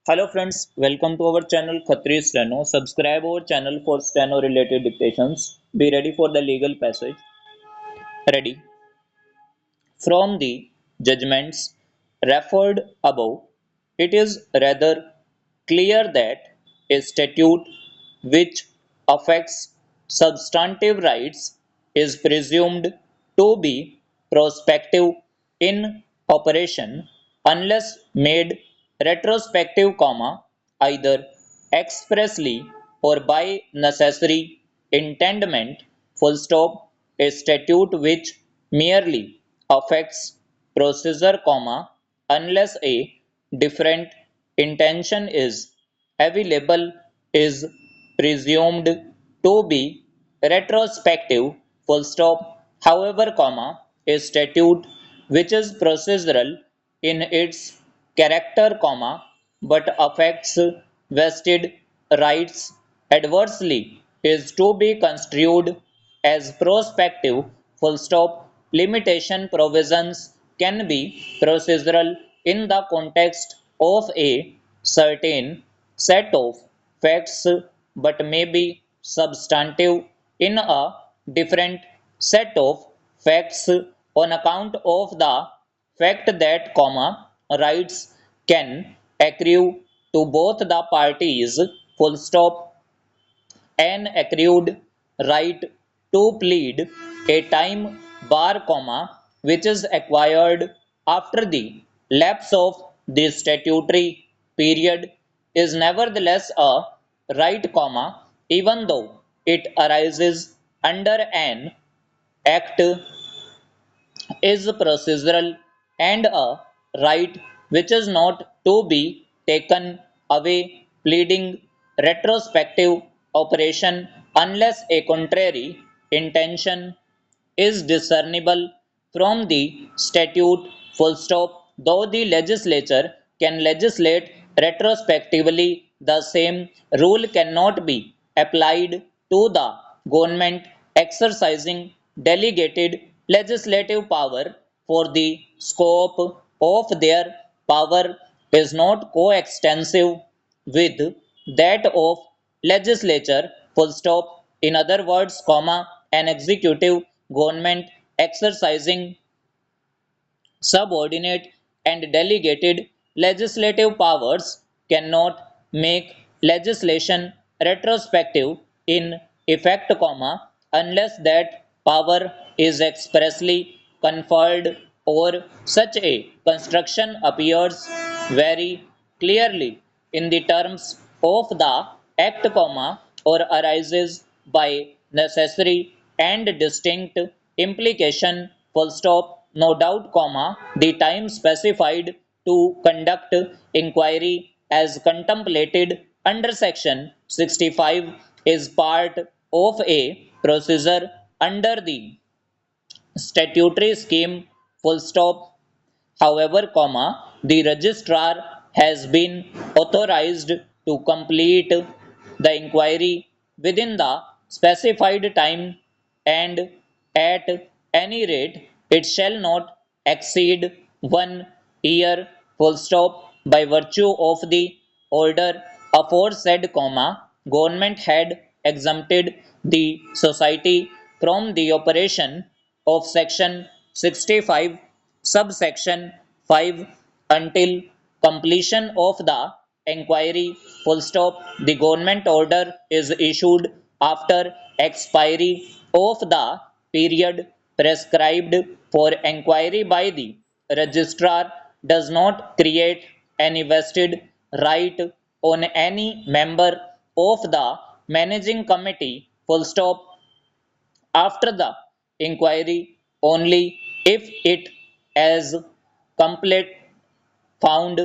Hello friends, welcome to our channel Khatri Steno. Subscribe our channel for steno related dictations. Be ready for the legal passage. Ready. From the judgments referred above, it is rather clear that a statute which affects substantive rights is presumed to be prospective in operation unless made retrospective, either expressly or by necessary intendment, full stop. A statute which merely affects procedure, unless a different intention is available, is presumed to be retrospective, full stop. However, a statute which is procedural in its character, but affects vested rights adversely is to be construed as prospective, full stop. Limitation provisions can be procedural in the context of a certain set of facts but may be substantive in a different set of facts on account of the fact that, rights can accrue to both the parties, full stop. An accrued right to plead a time bar, which is acquired after the lapse of the statutory period, is nevertheless a right, even though it arises under an act, is procedural, and a right which is not to be taken away, pleading retrospective operation unless a contrary intention is discernible from the statute, full stop. Though the legislature can legislate retrospectively, the same rule cannot be applied to the government exercising delegated legislative power, for the scope of their power is not coextensive with that of legislature, full stop. In other words, an executive government exercising subordinate and delegated legislative powers cannot make legislation retrospective in effect, unless that power is expressly conferred or such a construction appears very clearly in the terms of the act, or arises by necessary and distinct implication, full stop. No doubt, the time specified to conduct inquiry as contemplated under section 65 is part of a procedure under the statutory scheme, full stop. However, the registrar has been authorized to complete the inquiry within the specified time, and at any rate it shall not exceed 1 year, full stop. By virtue of the order aforesaid, government had exempted the society from the operation of section 65 subsection 5 until completion of the inquiry, full stop. The government order is issued after expiry of the period prescribed for inquiry by the registrar, does not create any vested right on any member of the managing committee, full stop, after the inquiry only if it has complete found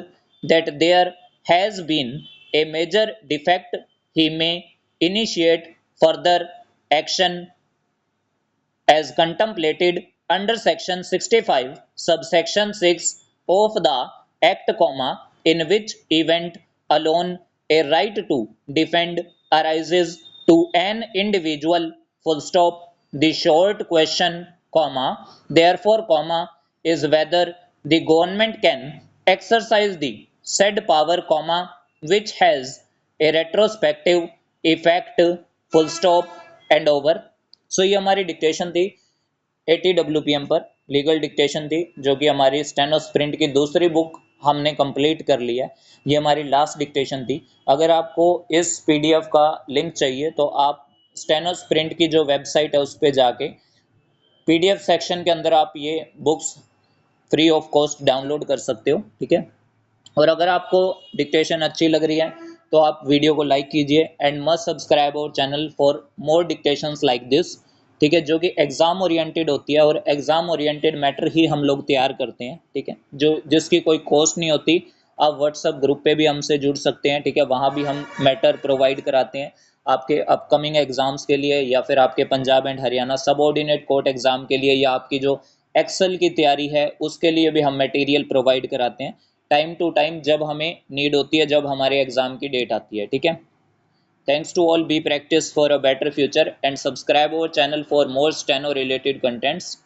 that there has been a major defect. He may initiate further action as contemplated under section 65 subsection 6 of the act, in which event alone a right to defend arises to an individual, full stop. The short question, therefore, is whether the government can exercise the said power, which has a retrospective effect, full stop and over। सो ये हमारी dictation थी 80 WPM पर, legal dictation थी, जो कि हमारी steno sprint की दूसरी बुक हमने कंप्लीट कर लिया है। ये हमारी लास्ट डिक्टेशन थी। अगर आपको इस PDF का लिंक चाहिए तो आप स्टेनो स्प्रिंट की जो वेबसाइट है उस पर जाके PDF सेक्शन के अंदर आप ये books free of cost download कर सकते हो, ठीक है। और अगर आपको डिक्टेशन अच्छी लग रही है तो आप वीडियो को लाइक कीजिए and must subscribe our channel for more dictations like this, ठीक है, जो कि एग्जाम ओरिएंटेड होती है और एग्जाम ओरिएंटेड मैटर ही हम लोग तैयार करते हैं, ठीक है, जो जिसकी कोई कॉस्ट नहीं होती। आप व्हाट्सएप ग्रुप पे भी हमसे जुड़ सकते हैं, ठीक है, वहाँ भी हम मैटर प्रोवाइड कराते हैं आपके अपकमिंग एग्जाम्स के लिए, या फिर आपके Punjab and Haryana subordinate court exam के लिए, या आपकी जो एक्सेल की तैयारी है उसके लिए भी हम मटेरियल प्रोवाइड कराते हैं टाइम टू टाइम, जब हमें नीड होती है, जब हमारे एग्जाम की डेट आती है, ठीक है। Thanks to all, be practice for a better future and subscribe our channel for more steno related contents.